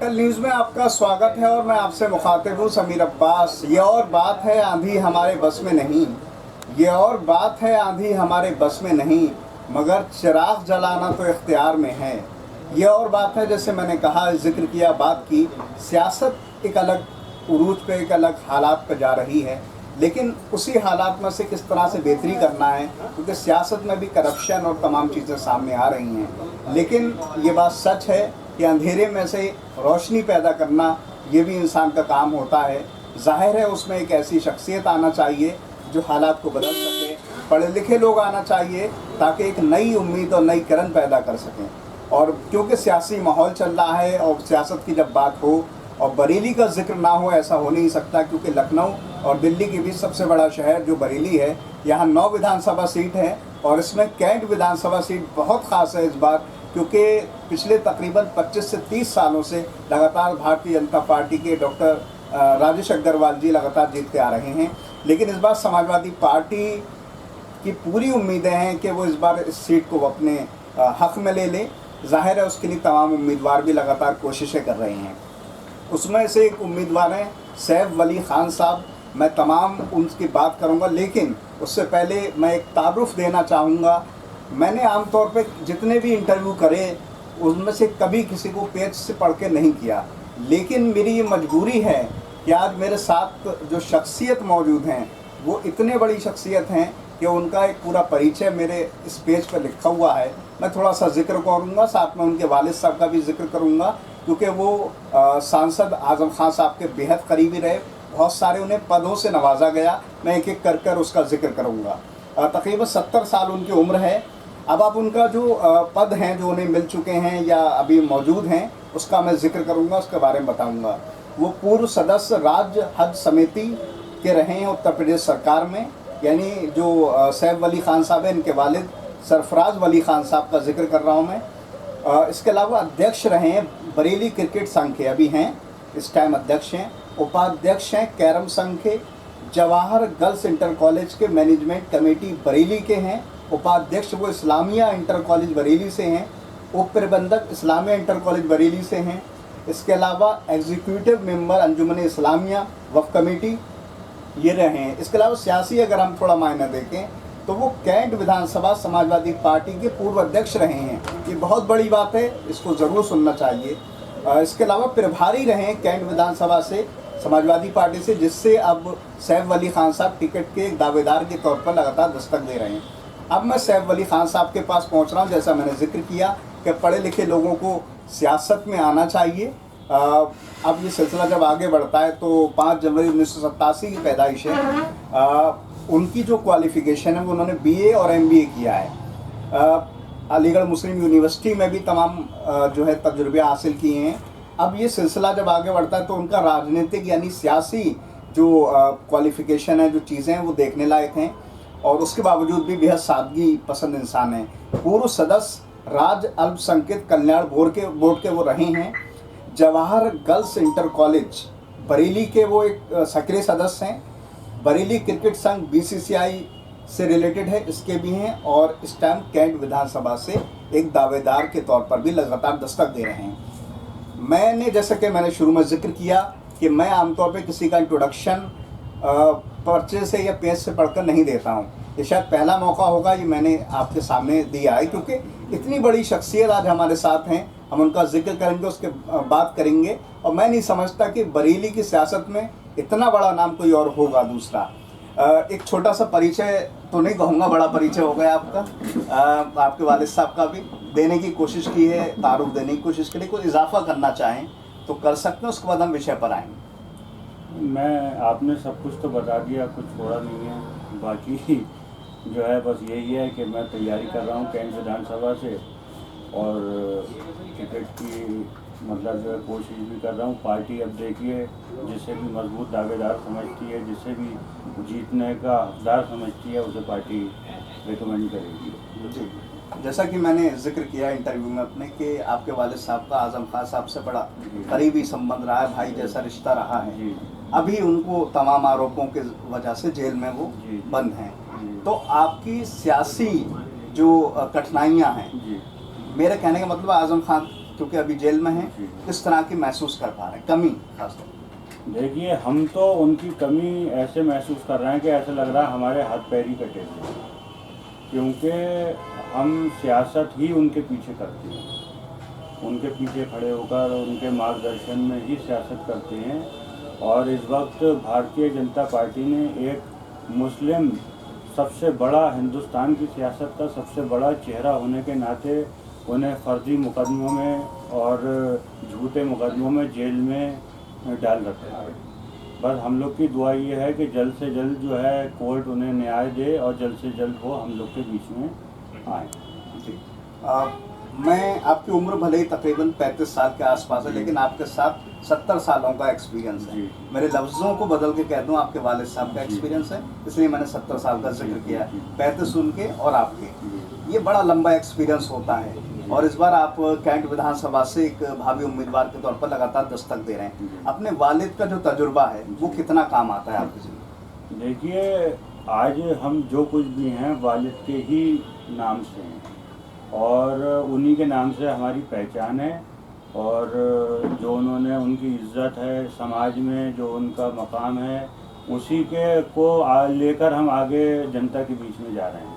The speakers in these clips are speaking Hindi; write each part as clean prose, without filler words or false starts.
लोकल न्यूज़ में आपका स्वागत है और मैं आपसे मुखातिब हूँ समीर अब्बास। ये और बात है आंधी हमारे बस में नहीं, ये और बात है आंधी हमारे बस में नहीं, मगर चिराग जलाना तो इख्तियार में है। ये और बात है, जैसे मैंने कहा, जिक्र किया, बात की, सियासत एक अलग उरूज पे, एक अलग हालात पे जा रही है, लेकिन उसी हालात में से किस तरह से बेहतरी करना है, क्योंकि सियासत में भी करप्शन और तमाम चीज़ें सामने आ रही हैं। लेकिन ये बात सच है कि अंधेरे में से रोशनी पैदा करना ये भी इंसान का काम होता है। जाहिर है उसमें एक ऐसी शख्सियत आना चाहिए जो हालात को बदल सके, पढ़े लिखे लोग आना चाहिए ताकि एक नई उम्मीद और नई किरण पैदा कर सकें। और क्योंकि सियासी माहौल चल रहा है और सियासत की जब बात हो और बरेली का जिक्र ना हो, ऐसा हो नहीं सकता, क्योंकि लखनऊ और दिल्ली के बीच सबसे बड़ा शहर जो बरेली है, यहाँ 9 विधानसभा सीट है और इसमें कैंट विधानसभा सीट बहुत ख़ास है इस बार, क्योंकि पिछले तकरीबन 25 से 30 सालों से लगातार भारतीय जनता पार्टी के डॉक्टर राजेश अग्रवाल जी लगातार जीतते आ रहे हैं। लेकिन इस बार समाजवादी पार्टी की पूरी उम्मीदें हैं कि वो इस बार इस सीट को अपने हक में ले लें। जाहिर है उसके लिए तमाम उम्मीदवार भी लगातार कोशिशें कर रहे हैं। उसमें से एक उम्मीदवार हैं सैफ वली खान साहब। मैं तमाम उनकी बात करूंगा, लेकिन उससे पहले मैं एक तारुफ देना चाहूँगा। मैंने आमतौर पे जितने भी इंटरव्यू करे उनमें से कभी किसी को पेज से पढ़ के नहीं किया, लेकिन मेरी ये मजबूरी है कि आज मेरे साथ जो शख्सियत मौजूद हैं वो इतने बड़ी शख्सियत हैं कि उनका एक पूरा परिचय मेरे इस पेज पर लिखा हुआ है। मैं थोड़ा सा जिक्र करूँगा, साथ में उनके वालिद साहब का भी जिक्र करूँगा, क्योंकि वो सांसद आज़म खान साहब के बेहद करीबी रहे। बहुत सारे उन्हें पदों से नवाजा गया। मैं एक एक कर कर उसका जिक्र करूँगा। तकरीबन 70 साल उनकी उम्र है। अब आप उनका जो पद हैं जो उन्हें मिल चुके हैं या अभी मौजूद हैं उसका मैं जिक्र करूँगा, उसके बारे में बताऊँगा। वो पूर्व सदस्य राज्य हज समिति के रहे हैं उत्तर प्रदेश सरकार में, यानी जो सैफ वली खान साहब हैं इनके वालिद सरफराज वली खान साहब का जिक्र कर रहा हूँ मैं। इसके अलावा अध्यक्ष रहे हैं बरेली क्रिकेट संघ के, अभी हैं इस टाइम अध्यक्ष हैं। उपाध्यक्ष हैं कैरम संघ के। जवाहर गर्ल्स इंटर कॉलेज के मैनेजमेंट कमेटी बरेली के हैं। उपाध्यक्ष वो इस्लामिया इंटर कॉलेज बरेली से हैं। उप प्रबंधक इस्लामिया इंटर कॉलेज बरेली से हैं। इसके अलावा एग्जीक्यूटिव मेंबर अंजुमन इस्लामिया वफ़ कमेटी ये रहे हैं। इसके अलावा सियासी अगर हम थोड़ा मायना देखें तो वो कैंट विधानसभा समाजवादी पार्टी के पूर्व अध्यक्ष रहे हैं। ये बहुत बड़ी बात है, इसको ज़रूर सुनना चाहिए। इसके अलावा प्रभारी रहे हैं कैंट विधानसभा से समाजवादी पार्टी से, जिससे अब सैफ वली खान साहब टिकट के एक दावेदार के तौर पर लगातार दस्तक दे रहे हैं। अब मैं सैफ वली खान साहब के पास पहुंच रहा हूं। जैसा मैंने जिक्र किया कि पढ़े लिखे लोगों को सियासत में आना चाहिए। अब ये सिलसिला जब आगे बढ़ता है तो 5 जनवरी 1987 की पैदाइश है। उनकी जो क्वालिफ़िकेशन है वो उन्होंने BA और MBA किया है। अलीगढ़ मुस्लिम यूनिवर्सिटी में भी तमाम जो है तजुर्बे हासिल किए हैं। अब ये सिलसिला जब आगे बढ़ता है तो उनका राजनीतिक यानी सियासी जो क्वालिफ़िकेशन है, जो चीज़ें हैं वो देखने लायक हैं, और उसके बावजूद भी बेहद सादगी पसंद इंसान हैं। पूर्व सदस्य राज्य अल्पसंख्यक कल्याण बोर्ड के वो रहे हैं। Jawahar girls inter college Bareilly के वो एक सक्रिय सदस्य हैं। बरेली क्रिकेट संघ BCCI से रिलेटेड है, इसके भी हैं, और इस टाइम कैंट विधानसभा से एक दावेदार के तौर पर भी लगातार दस्तक दे रहे हैं। मैंने जैसे कि मैंने शुरू में जिक्र किया कि मैं आमतौर पे किसी का इंट्रोडक्शन पर्चे से या पेज से पढ़कर नहीं देता हूँ। ये शायद पहला मौका होगा ये मैंने आपके सामने दिया है, क्योंकि इतनी बड़ी शख्सियत आज हमारे साथ हैं। हम उनका जिक्र करेंगे, उसके बात करेंगे, और मैं नहीं समझता कि बरेली की सियासत में इतना बड़ा नाम कोई और होगा। दूसरा एक छोटा सा परिचय तो नहीं कहूँगा, बड़ा परिचय हो गया आपका। आपके वालिद साहब का भी देने की कोशिश की है, तारुफ देने की कोशिश की, कोई इजाफा करना चाहें तो कर सकते हैं, उसके बाद हम विषय पर आएंगे। आपने सब कुछ तो बता दिया, कुछ छोड़ा नहीं है। बाकी जो है बस यही है कि मैं तैयारी कर रहा हूँ कैंट विधानसभा से, और टिकट की मतलब जो है कोशिश भी कर रहा हूँ। पार्टी अब देखिए जिसे भी मजबूत दावेदार समझती है, जिसे भी जीतने का हकदार समझती है, उसे पार्टी रिकमेंड करेगी। जी, जैसा कि मैंने जिक्र किया इंटरव्यू में अपने कि आपके वालिद साहब का आज़म खान साहब से बड़ा करीबी संबंध रहा है, भाई जैसा रिश्ता रहा है। अभी उनको तमाम आरोपों की वजह से जेल में वो बंद हैं। तो आपकी सियासी जो कठिनाइयाँ हैं, मेरे कहने का मतलब आज़म खान क्योंकि अभी जेल में हैं, जी। किस तरह की महसूस कर पा रहे हैं, कमी खासतौर पर? देखिए, हम तो उनकी कमी ऐसे महसूस कर रहे हैं कि ऐसा लग रहा है हमारे हाथ पैर ही कटे हुए हैं, क्योंकि हम सियासत ही उनके पीछे करते हैं, उनके पीछे खड़े होकर उनके मार्गदर्शन में ही सियासत करते हैं। और इस वक्त भारतीय जनता पार्टी ने एक मुस्लिम सबसे बड़ा, हिंदुस्तान की सियासत का सबसे बड़ा चेहरा होने के नाते उन्हें फर्जी मुकदमों में और झूठे मुकदमों में जेल में डाल रखा है। बस हम लोग की दुआ ये है कि जल्द से जल्द जो है कोर्ट उन्हें न्याय दे और जल्द से जल्द वो हम लोग के बीच में आए। जी। मैं, आपकी उम्र भले ही तकरीबन 35 साल के आसपास है, लेकिन आपके साथ 70 सालों का एक्सपीरियंस है। जी। मेरे लफ्ज़ों को बदल के कह दूं, आपके वालिद साहब का जी। एक्सपीरियंस है, इसलिए मैंने 70 साल का जिक्र किया है। 35 उनके और आपके, जी। ये बड़ा लंबा एक्सपीरियंस होता है। और इस बार आप कैंट विधानसभा से एक भावी उम्मीदवार के तौर पर लगातार दस्तक दे रहे हैं। जी। अपने वालिद का जो तजुर्बा है वो कितना काम आता है आपकी ज़िंदगी? देखिए, आज हम जो कुछ भी हैं वालिद के ही नाम से हैं और उन्हीं के नाम से हमारी पहचान है। और जो उन्होंने, उनकी इज्जत है समाज में, जो उनका मकाम है, उसी के को लेकर हम आगे जनता के बीच में जा रहे हैं।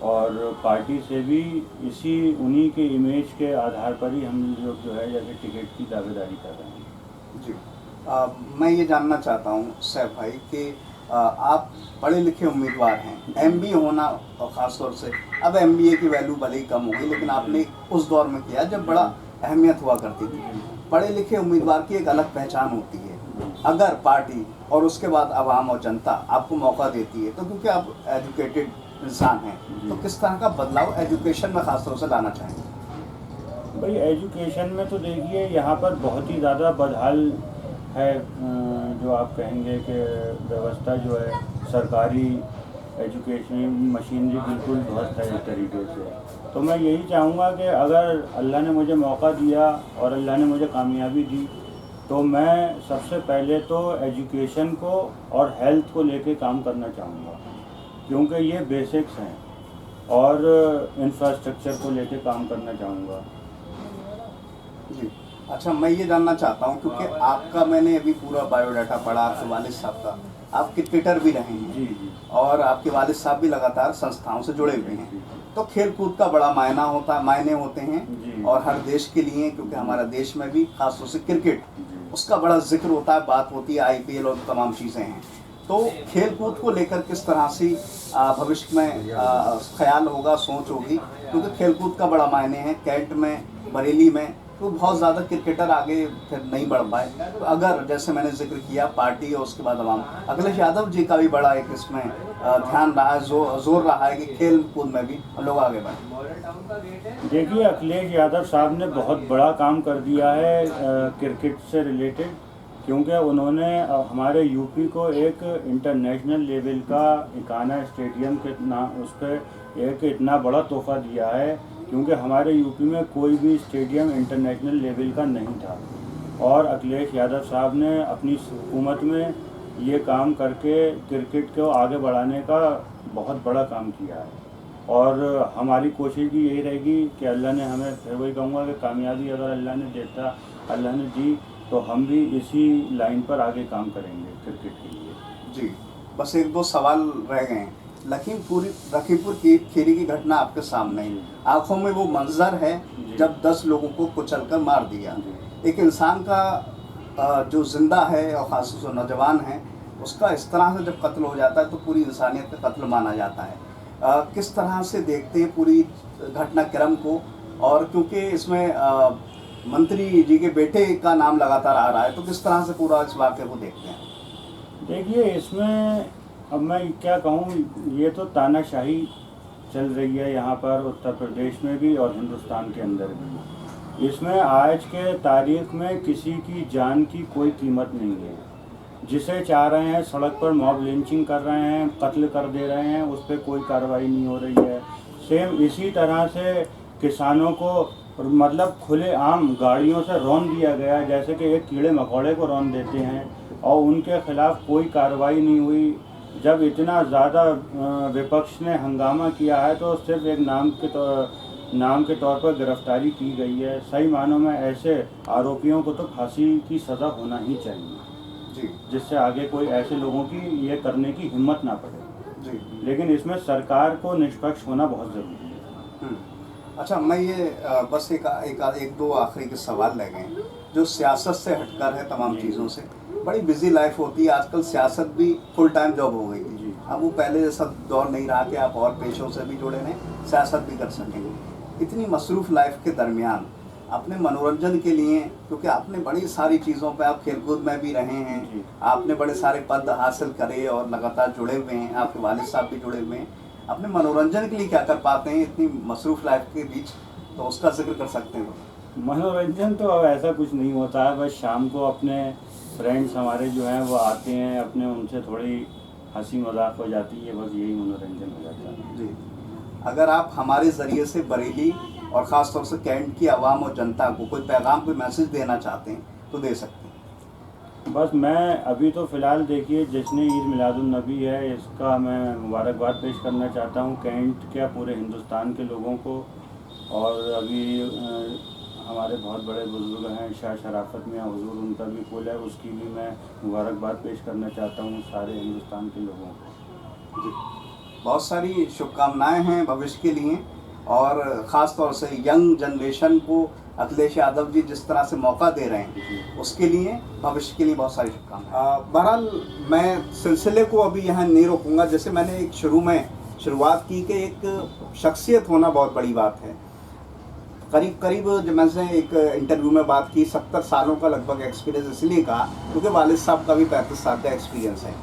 और पार्टी से भी इसी उन्हीं के इमेज के आधार पर ही हम लोग जो है जैसे टिकट की दावेदारी कर रहे हैं। जी। मैं ये जानना चाहता हूँ सैफ भाई कि आप पढ़े लिखे उम्मीदवार हैं, एमबीए होना, और ख़ास तौर से अब एमबीए की वैल्यू भले ही कम हो गई, लेकिन आपने उस दौर में किया जब बड़ा अहमियत हुआ करती थी। पढ़े लिखे उम्मीदवार की एक अलग पहचान होती है। अगर पार्टी और उसके बाद आवाम और जनता आपको मौका देती है, तो क्योंकि आप एजुकेटेड इंसान हैं, तो किस तरह का बदलाव एजुकेशन में ख़ास तौर से लाना चाहेंगे? भाई, एजुकेशन में तो देखिए यहाँ पर बहुत ही ज़्यादा बदहाल है। जो आप कहेंगे कि व्यवस्था जो है, सरकारी एजुकेशन मशीनरी बिल्कुल ध्वस्त है एक तरीके से। तो मैं यही चाहूँगा कि अगर अल्लाह ने मुझे मौका दिया और अल्लाह ने मुझे कामयाबी दी, तो मैं सबसे पहले तो एजुकेशन को और हेल्थ को लेके काम करना चाहूँगा, क्योंकि ये बेसिक्स हैं। और इंफ्रास्ट्रक्चर को लेके काम करना चाहूँगा। जी। अच्छा, मैं ये जानना चाहता हूँ, क्योंकि आपका मैंने अभी पूरा बायोडाटा पढ़ा, आपके वालिद साहब का, आप क्रिकेटर भी रहे हैं। जी जी। और आपके वालिद साहब भी लगातार संस्थाओं से जुड़े हुए हैं, तो खेल कूद का बड़ा मायने होते जी। हैं, और हर देश के लिए, क्योंकि हमारा देश में भी खासतौर से क्रिकेट, जी। उसका बड़ा जिक्र होता है, बात होती है, आईपीएल और तमाम चीज़ें हैं। तो खेल कूद को लेकर किस तरह से भविष्य में ख्याल होगा, सोच होगी, क्योंकि खेल कूद का बड़ा मायने है। कैंट में, बरेली में तो बहुत ज़्यादा क्रिकेटर आगे फिर नहीं बढ़ पाए, तो अगर जैसे मैंने जिक्र किया पार्टी और उसके बाद अवाम, अखिलेश यादव जी का भी बड़ा एक इसमें ध्यान रहा है, जोर रहा है कि खेल कूद में भी लोग आगे बढ़ें। देखिए, अखिलेश यादव साहब ने बहुत बड़ा काम कर दिया है क्रिकेट से रिलेटेड, क्योंकि उन्होंने हमारे यूपी को एक इंटरनेशनल लेवल का इकाना स्टेडियम के नाम, उस पर एक इतना बड़ा तोहफा दिया है, क्योंकि हमारे यूपी में कोई भी स्टेडियम इंटरनेशनल लेवल का नहीं था। और अखिलेश यादव साहब ने अपनी हुकूमत में ये काम करके क्रिकेट को आगे बढ़ाने का बहुत बड़ा काम किया है। और हमारी कोशिश भी यही रहेगी कि अल्लाह ने हमें, फिर वही कहूँगा कि कामयाबी अगर अल्लाह ने दी, तो हम भी इसी लाइन पर आगे काम करेंगे क्रिकेट के लिए। जी। बस एक दो सवाल रह गए हैं। लखीमपुर की खीरी की घटना आपके सामने है, आंखों में वो मंजर है जब 10 लोगों को कुचलकर मार दिया। एक इंसान का जो जिंदा है और खासतौर से नौजवान है, उसका इस तरह से जब कत्ल हो जाता है तो पूरी इंसानियत का कत्ल माना जाता है। किस तरह से देखते हैं पूरी घटनाक्रम को? और क्योंकि इसमें मंत्री जी के बेटे का नाम लगातार आ रहा है, तो किस तरह से पूरा इस वाक़े को देखते हैं? देखिए, इसमें अब मैं क्या कहूँ, ये तो तानाशाही चल रही है यहाँ पर उत्तर प्रदेश में भी और हिंदुस्तान के अंदर भी। इसमें आज के तारीख में किसी की जान की कोई कीमत नहीं है। जिसे चाह रहे हैं सड़क पर मॉब लिंचिंग कर रहे हैं, कत्ल कर दे रहे हैं, उस पर कोई कार्रवाई नहीं हो रही है। सेम इसी तरह से किसानों को मतलब खुलेआम गाड़ियों से रौंद दिया गया, जैसे कि एक कीड़े मकोड़े को रौंद देते हैं, और उनके खिलाफ़ कोई कार्रवाई नहीं हुई। जब इतना ज़्यादा विपक्ष ने हंगामा किया है, तो सिर्फ एक नाम के नाम के तौर पर गिरफ्तारी की गई है। सही मानों में ऐसे आरोपियों को तो फांसी की सज़ा होना ही चाहिए जी जिससे आगे कोई ऐसे लोगों की ये करने की हिम्मत ना पड़े। जी। लेकिन इसमें सरकार को निष्पक्ष होना बहुत ज़रूरी है। अच्छा, मैं ये बस एक दो आखिरी के सवाल रह गए जो सियासत से हटकर है तमाम चीज़ों से। बड़ी बिजी लाइफ होती है आजकल, सियासत भी फुल टाइम जॉब हो गई है। जी। अब वो पहले जैसा दौर नहीं रहा कि आप और पेशों से भी जुड़े रहें, सियासत भी कर सकेंगे। इतनी मसरूफ़ लाइफ के दरमियान अपने मनोरंजन के लिए, क्योंकि आपने बड़ी सारी चीज़ों पे आप खेलकूद में भी रहे जी। हैं, आपने बड़े सारे पद हासिल करे और लगातार जुड़े हुए हैं, आपके वालिद साहब भी जुड़े हुए हैं, अपने मनोरंजन के लिए क्या कर पाते हैं इतनी मसरूफ़ लाइफ के बीच, तो उसका जिक्र कर सकते हैं। मनोरंजन तो अब ऐसा कुछ नहीं होता है, बस शाम को अपने फ्रेंड्स हमारे जो हैं वो आते हैं, अपने उनसे थोड़ी हंसी मजाक हो जाती है, बस यही मनोरंजन हो जाता है। जी, अगर आप हमारे ज़रिए से बरेली और ख़ास तौर से कैंट की आवाम और जनता को कोई पैगाम, कोई मैसेज देना चाहते हैं तो दे सकते हैं। बस मैं अभी तो फ़िलहाल देखिए जिसने ईद मिलादुन्नबी है इसका मैं मुबारकबाद पेश करना चाहता हूँ कैंट के पूरे हिंदुस्तान के लोगों को। और अभी हमारे बहुत बड़े बुजुर्ग हैं शाह शराफत मियाँ हुजूर, उनका भी पुल है, उसकी भी मैं मुबारकबाद पेश करना चाहता हूँ सारे हिंदुस्तान के लोगों को। जी, बहुत सारी शुभकामनाएं हैं भविष्य के लिए, और ख़ास तौर से यंग जनरेशन को अखिलेश यादव जी जिस तरह से मौका दे रहे हैं उसके लिए, भविष्य के लिए बहुत सारी शुभकामनाएं। बहरहाल मैं सिलसिले को अभी यहाँ नहीं रोकूंगा। जैसे मैंने एक शुरुआत की कि एक शख्सियत होना बहुत बड़ी बात है। करीब जब मैंने एक इंटरव्यू में बात की, 70 सालों का लगभग एक्सपीरियंस इसलिए कहा क्योंकि वालिद साहब का भी 35 साल का एक्सपीरियंस है।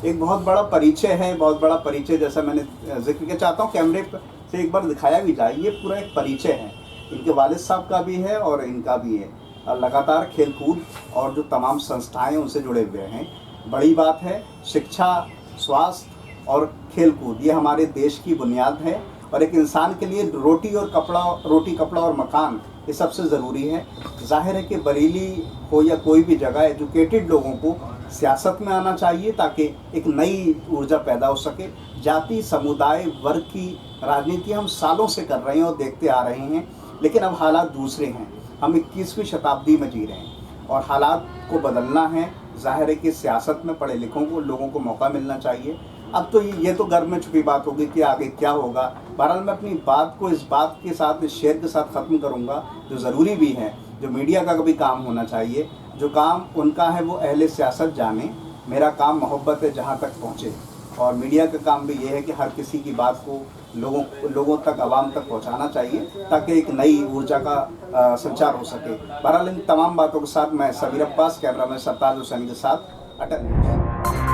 एक बहुत बड़ा परिचय है, बहुत बड़ा परिचय, जैसा मैंने जिक्र किया, चाहता हूँ कैमरे से एक बार दिखाया भी जाए। ये पूरा एक परिचय है, इनके वालिद साहब का भी है और इनका भी है। और लगातार खेलकूद और जो तमाम संस्थाएं उनसे जुड़े हुए हैं। बड़ी बात है, शिक्षा, स्वास्थ्य और खेलकूद ये हमारे देश की बुनियाद है, और एक इंसान के लिए रोटी कपड़ा और मकान ये सबसे ज़रूरी है। जाहिर है कि बरेली हो या कोई भी जगह, एजुकेटेड लोगों को सियासत में आना चाहिए ताकि एक नई ऊर्जा पैदा हो सके। जाति, समुदाय, वर्ग की राजनीति हम सालों से कर रहे हैं और देखते आ रहे हैं, लेकिन अब हालात दूसरे हैं। हम 21वीं शताब्दी में जी रहे हैं और हालात को बदलना है। जाहिर है कि सियासत में पढ़े लिखों को, लोगों को मौका मिलना चाहिए। अब तो ये तो गर्भ में छुपी बात होगी कि आगे क्या होगा। बहरहाल मैं अपनी बात को इस बात के साथ, इस शेर के साथ ख़त्म करूँगा, जो ज़रूरी भी है, जो मीडिया का कभी काम होना चाहिए। जो काम उनका है वो अहले सियासत जाने, मेरा काम मोहब्बत है जहाँ तक पहुँचे। और मीडिया का काम भी ये है कि हर किसी की बात को लोगों तक, आवाम तक पहुँचाना चाहिए ताकि एक नई ऊर्जा का संचार हो सके। बहरहाल इन तमाम बातों के साथ मैं सबीर अब्बास, कैमरामैन सरताज हुसैन के साथ, अटल न्यूज़।